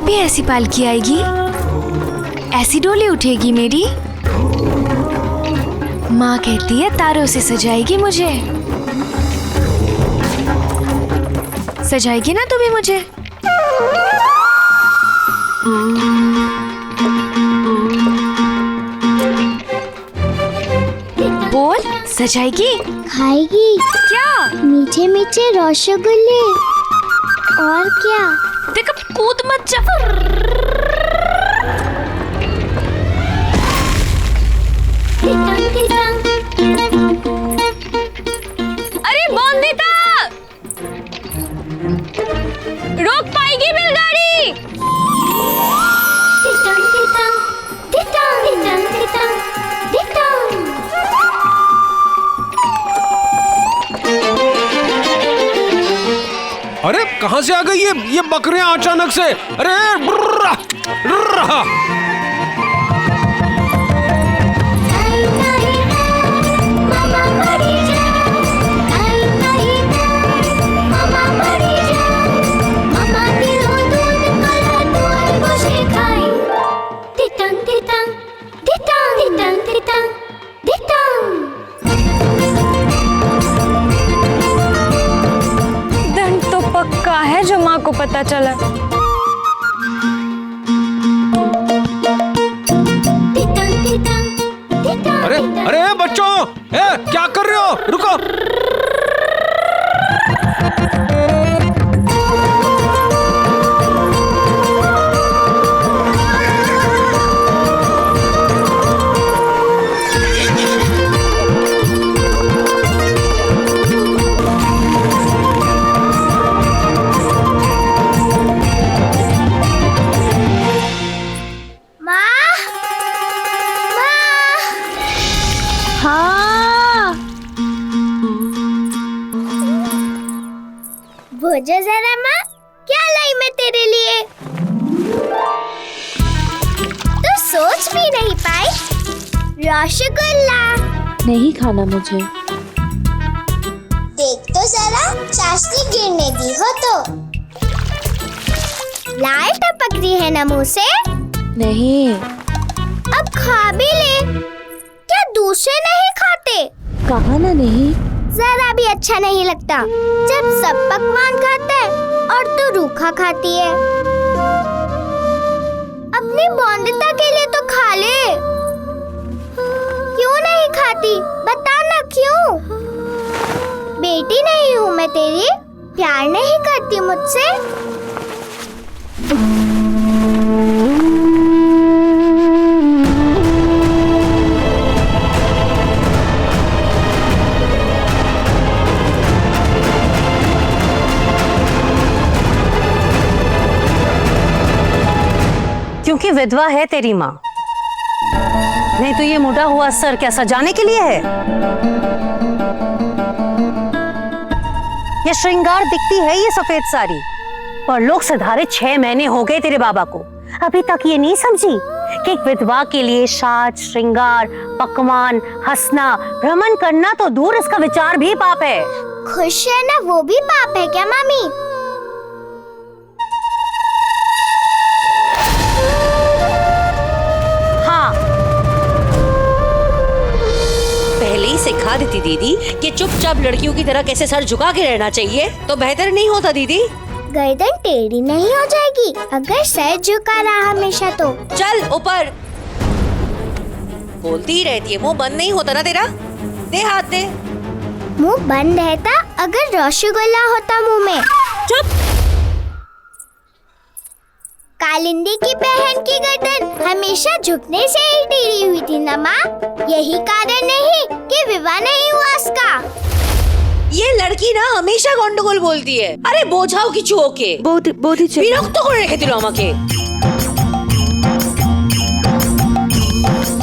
भी ऐसी पालकी आएगी, ऐसी डोली उठेगी मेरी। माँ कहती है तारों से सजाएगी मुझे। सजाएगी ना तू भी मुझे? बोल, सजाएगी? खाएगी क्या? मीठे मीठे रसगुल्ले। और क्या? देख, कूद मत जा। अरे बोंदिता, रोक पाएगी बैलगाड़ी? अरे कहाँ से आ गई ये बकरियां अचानक से? अरे ब्रर्रा, ब्रर्रा। पक्का है जो माँ को पता चला। अरे अरे बच्चों, क्या कर रहे हो? रुको। भोजो जरा माँ, क्या लाई मैं तेरे लिए? तो सोच भी नहीं पाई। रसगुल्ला नहीं खाना मुझे। देख तो जरा, चाशनी गिरने दी हो तो। लाल टपक रही है ना मुँह से? नहीं। अब खा भी ले। क्या दूसरे नहीं खाते? कहा ना नहीं। जरा भी अच्छा नहीं लगता जब सब पकवान खाते हैं और तू रूखा खाती है। अपनी बोंदिता के लिए तो खा ले। क्यों नहीं खाती? बता ना क्यों? बेटी नहीं हूँ मैं तेरी? प्यार नहीं करती मुझसे? क्योंकि विधवा है तेरी माँ, नहीं तो ये मोटा हुआ सर क्या सजाने के लिए है? ये श्रृंगार दिखती है ये सफेद साड़ी, पर लोग सिधारे 6 महीने हो गए तेरे बाबा को, अभी तक ये नहीं समझी कि एक विधवा के लिए साज श्रृंगार, पकवान, हंसना, भ्रमण करना तो दूर, इसका विचार भी पाप है। खुश है ना, वो भी पाप है क्या मामी? सिखा देती दीदी कि चुपचाप लड़कियों की तरह कैसे सर झुका के रहना चाहिए, तो बेहतर नहीं होता दीदी? गर्दन टेढ़ी नहीं हो जाएगी अगर सर झुका रहा हमेशा तो। चल ऊपर। बोलती ही रहती है, मुंह बंद नहीं होता ना तेरा? दे हाथ दे। मुंह बंद रहता अगर रसगुल्ला होता मुंह में। चुप। कालिंदी की बहन की गर्दन हमेशा झुकने से ही टेढ़ी हुई थी ना माँ? यही कारण नहीं कि विवाह नहीं हुआ उसका। ये लड़की ना हमेशा गंडगोल बोलती है। अरे बोझाओ की चूहोके বিরক্ত করে রেখে দিল আমাকে।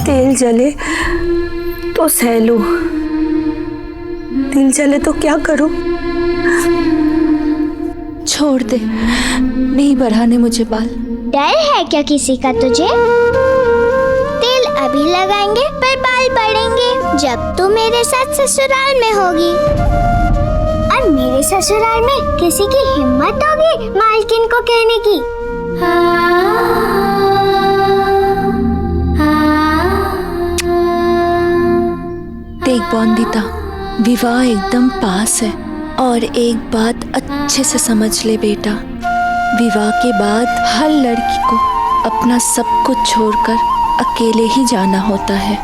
तेल जले तो सह लूं, दिल जले तो क्या करूं? छोड़ दे, नहीं बढ़ाने मुझे बाल। डर है क्या किसी का तुझे? तेल अभी लगाएंगे पर बाल बढ़ेंगे जब तू मेरे साथ ससुराल में होगी। और मेरे ससुराल में किसी की हिम्मत होगी मालकिन को कहने की देख बॉन्दिता, विवाह एकदम पास है और एक बात अच्छे से समझ ले बेटा, विवाह के बाद हर लड़की को अपना सब कुछ छोड़कर अकेले ही जाना होता है।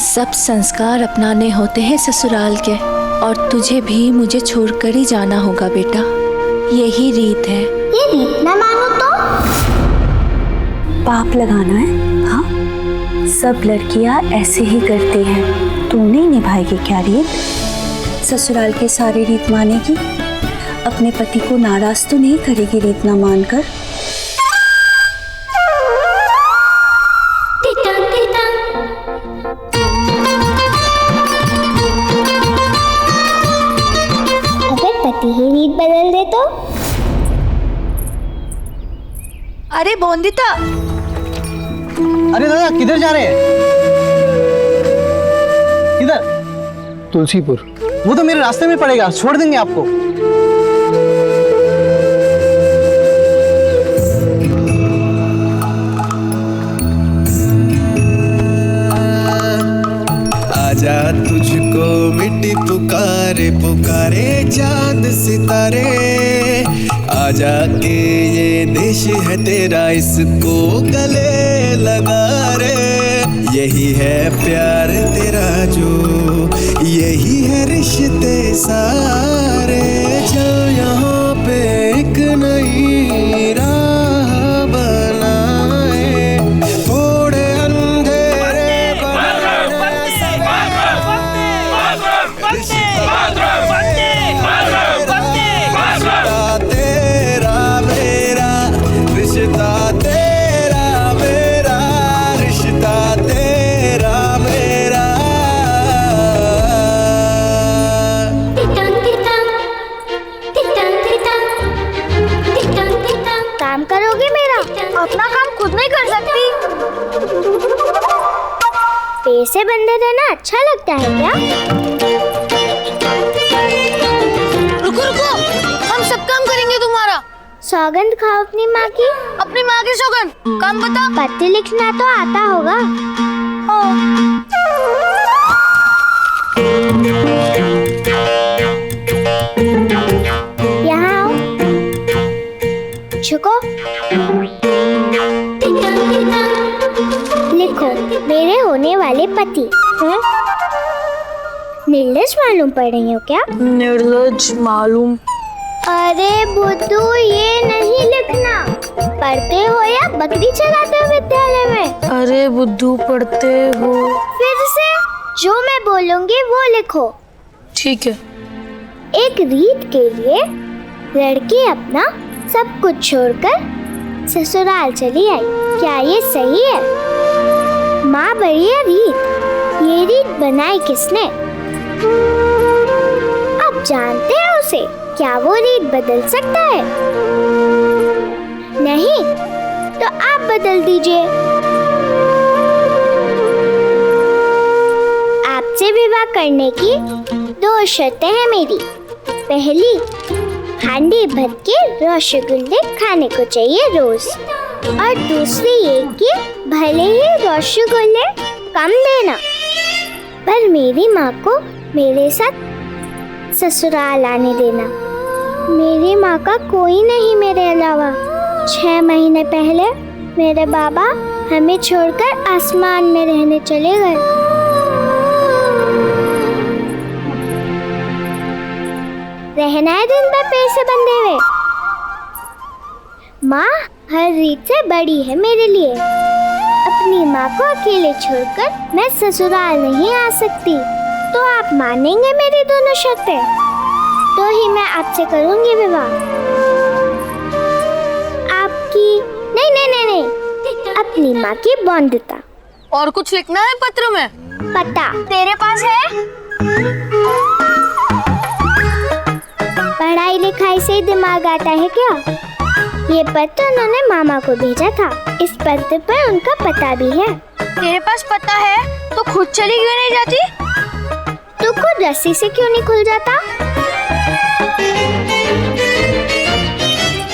सब संस्कार अपनाने होते हैं ससुराल के, और तुझे भी मुझे छोड़कर ही जाना होगा बेटा, यही रीत है। ये रीत ना मानो तो पाप लगाना है। हाँ, सब लड़कियां ऐसे ही करती हैं। तू नहीं निभाएगी क्या रीत? ससुराल के सारे रीत मानेगी, अपने पति को नाराज तो नहीं करेगी रीत ना मानकर। अगर पति ही रीत बदल दे तो? अरे बॉन्दिता, अरे दादा किधर जा रहे हैं? किधर? तुलसीपुर। वो तो मेरे रास्ते में पड़ेगा, छोड़ देंगे आपको। आजा तुझको मिट्टी पुकारे पुकारे चांद सितारे, आजा के ये देश है तेरा, इसको गले लगा रे। यही है प्यार तेरा जो, यही है रिश्ते सारे। चल यहाँ पे एक नई राह बनाए, थोड़े अंधेरे रिश्ता तेरा मेरा, रिश्ता तेरा मेरा, रिश्ता तेरा मेरा। काम करोगे मेरा? अपना काम खुद नहीं कर सकती? पैसे बंधे रहना अच्छा लगता है क्या? रुको रुको, हम सब काम करेंगे तुम्हारा। सौगंध खाओ अपनी माँ की। अपनी माँ की सौगंध, काम बता। पत्र लिखना तो आता होगा? यहाँ आओ, झुको, लिखो मेरे होने वाले पति। निर्लज मालूम पड़ रही हो क्या? निर्लज मालूम। अरे बुद्धू, ये नहीं लिखना। पढ़ते हो या बकरी चलाते हो विद्यालय में? अरे बुद्धू, पढ़ते हो? फिर से जो मैं बोलूंगी वो लिखो। ठीक है। एक रीत के लिए लड़की अपना सब कुछ छोड़कर ससुराल चली आई, क्या ये सही है? माँ बढ़िया रीत, ये रीत बनाई किसने? अब जानते हैं उसे, क्या वो रीत बदल सकता है? नहीं तो आप बदल दीजिए। आपसे विवाह करने की 2 शर्तें हैं मेरी। पहली, हांडी भर के रसगुल्ले खाने को चाहिए रोज, और दूसरी ये कि भले ही रसगुल्ले कम देना, पर मेरी माँ को मेरे साथ ससुराल आने देना। मेरी माँ का कोई नहीं मेरे अलावा। 6 महीने पहले मेरे बाबा हमें छोड़कर आसमान में रहने चले गए। रहना है दिन भर पैसे बंधे हुए। माँ हर रीत से बड़ी है मेरे लिए। अपनी माँ को अकेले छोड़कर मैं ससुराल नहीं आ सकती। तो आप मानेंगे मेरी दोनों शर्तें? तो ही मैं आपसे करूंगी विवाह। आपकी नहीं नहीं नहीं नहीं, अपनी माँ की बॉन्दिता। और कुछ लिखना है पत्र में? पता तेरे पास है? पढ़ाई लिखाई से दिमाग आता है क्या? ये पत्र उन्होंने मामा को भेजा था। इस पत्र पर उनका पता भी है। तेरे पास पता है तो खुद चली क्यों नहीं जाती? तू खुद रस्सी से क्यों नहीं खुल जाता?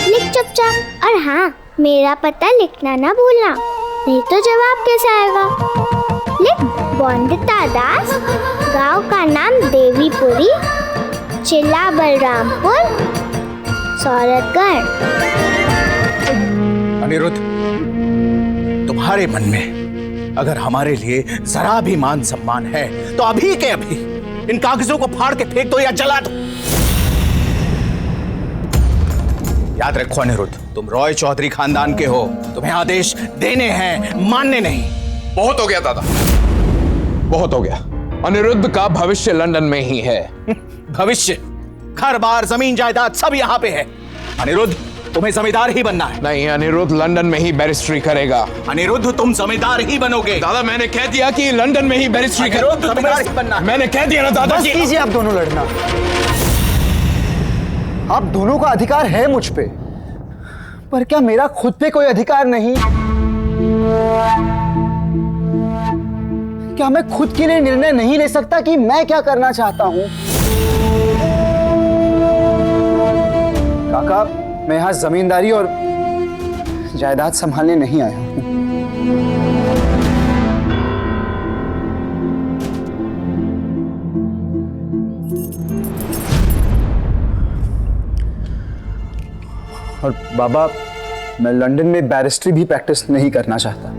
लिख चुपचाप। और हाँ, मेरा पता लिखना ना भूलना, नहीं तो जवाब कैसे आएगा। लिख बॉन्डिता दास, गांव का नाम देवीपुरी, जिला बलरामपुर, सौरतगढ़। अनिरुद्ध, तुम्हारे मन में अगर हमारे लिए जरा भी मान सम्मान है तो अभी के अभी इन कागजों को फाड़ के फेंक दो या जला दो। याद रखो अनिरुद्ध, तुम रॉय चौधरी खानदान के हो, तुम्हें आदेश देने हैं, मानने नहीं। बहुत हो गया दादा, बहुत हो गया। अनिरुद्ध का भविष्य लंदन में ही है। भविष्य, घर बार, जमीन जायदाद सब यहाँ पे है। अनिरुद्ध, तुम्हें जमींदार ही बनना है। नहीं, अनिरुद्ध लंदन में ही बैरिस्ट्री करेगा। अनिरुद्ध, तुम जमींदार ही बनोगे। दादा, मैंने कह दिया कि लंदन में ही बैरिस्ट्री करेगा। अनिरुद्ध, जमींदार ही बनना है। मैंने कह दिया ना दादाजी। कीजिए आप दोनों लड़ना। आप दोनों का अधिकार है मुझ पे, पर क्या मेरा खुद पे कोई अधिकार नहीं? क्या मैं खुद के लिए निर्णय नहीं ले सकता कि मैं क्या करना चाहता हूं? काका, मैं यहां जमींदारी और जायदाद संभालने नहीं आया हूं। और बाबा, मैं लंदन में बैरिस्ट्री भी प्रैक्टिस नहीं करना चाहता।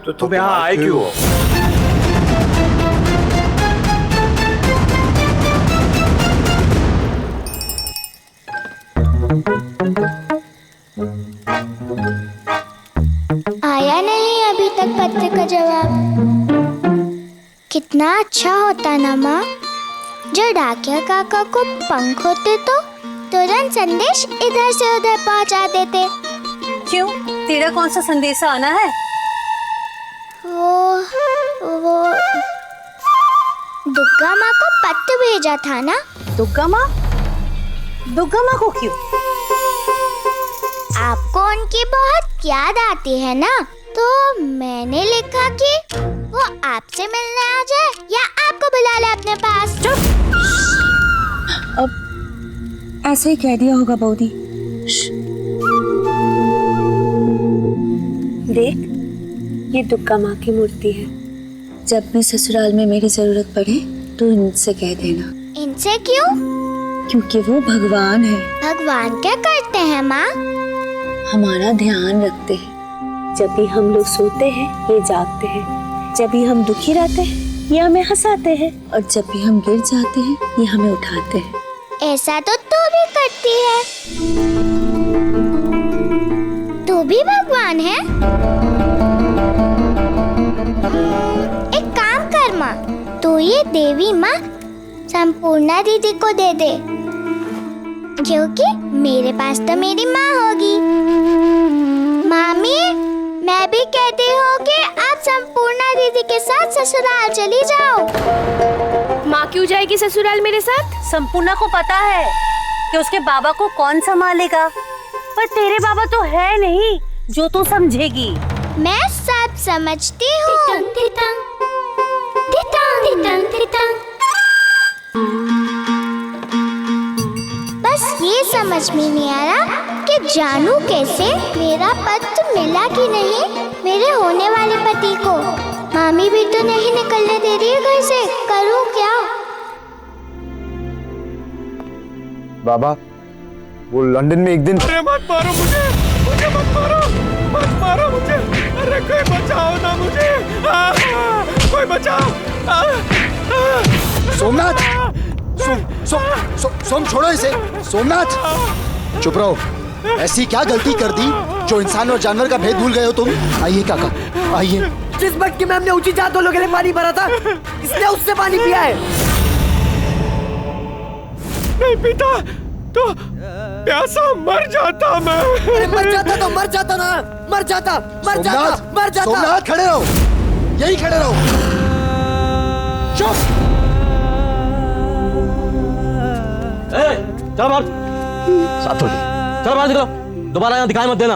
तो तुम यहाँ आए क्यों हो? आया नहीं अभी तक पत्र का जवाब। कितना अच्छा होता ना माँ, जो डाकिया काका को पंख होते तो तुरंत संदेश इधर से उधर पहुंचा देते। क्यों, तेरा कौन सा संदेशा आना है? वो दुर्गा माँ को पत्र भेजा था ना। दुर्गा माँ? दुर्गा माँ को क्यों? आपको उनकी बहुत याद आती है ना, तो मैंने लिखा कि वो आपसे मिलने आ जाए या आपको बुला ले अपने पास। चुप। अब ऐसे ही कह दिया होगा बौदी। देख, ये दुर्गा माँ की मूर्ति है। जब भी ससुराल में मेरी जरूरत पड़े तो इनसे कह देना। इनसे क्यों? क्योंकि वो भगवान है। भगवान क्या करते हैं माँ? हमारा ध्यान रखते हैं। जब भी हम लोग सोते हैं ये जागते हैं, जब भी हम दुखी रहते हैं ये हमें हंसाते हैं, और जब भी हम गिर जाते हैं ये हमें उठाते हैं। ऐसा तो तू भी करती है। तू भी भगवान है? एक काम कर माँ, तू ये देवी माँ संपूर्णा दीदी को दे दे, क्योंकि मेरे पास तो मेरी माँ होगी। मामी, मैं भी कहती हूँ कि आप संपूर्णा दीदी के साथ ससुराल चली जाओ। माँ क्यों जाएगी ससुराल मेरे साथ? संपूर्णा को पता है कि उसके बाबा को कौन संभालेगा, पर तेरे बाबा तो है नहीं जो तू समझेगी। मैं सब समझती हूँ। बस ये समझ में नहीं आ रहा कि जानू कैसे मेरा पत्र मिला कि नहीं मेरे होने वाले पति को। मामी भी तो नहीं निकलने दे रही है घर से, करूँ क्या? बाबा, वो लंदन में एक दिन। अरे मत मारो मुझे, मुझे मत मारो, मत मारो मुझे। अरे कोई बचाओ ना मुझे, कोई बचाओ। सोमनाथ, सोम छोड़ो इसे। सोमनाथ, चुप रहो। ऐसी क्या गलती कर दी जो इंसान और जानवर का भेद भूल गए हो तुम? आइए काका, आइए। जिस मटके में हमने ऊंची जात वालों के लिए पानी भरा था, इसने उससे पानी पिया है। नहीं पीता तो प्यासा मर जाता मैं। अरे मर जाता तो मर जाता ना, मर जाता, मर जाता, मर जाता। सोमनाथ, खड़े रहो, यही खड़े रहो। चुप। चलो बाहर, साथ चलो बाहर, निकलो। दोबारा यहाँ दिखाई मत देना।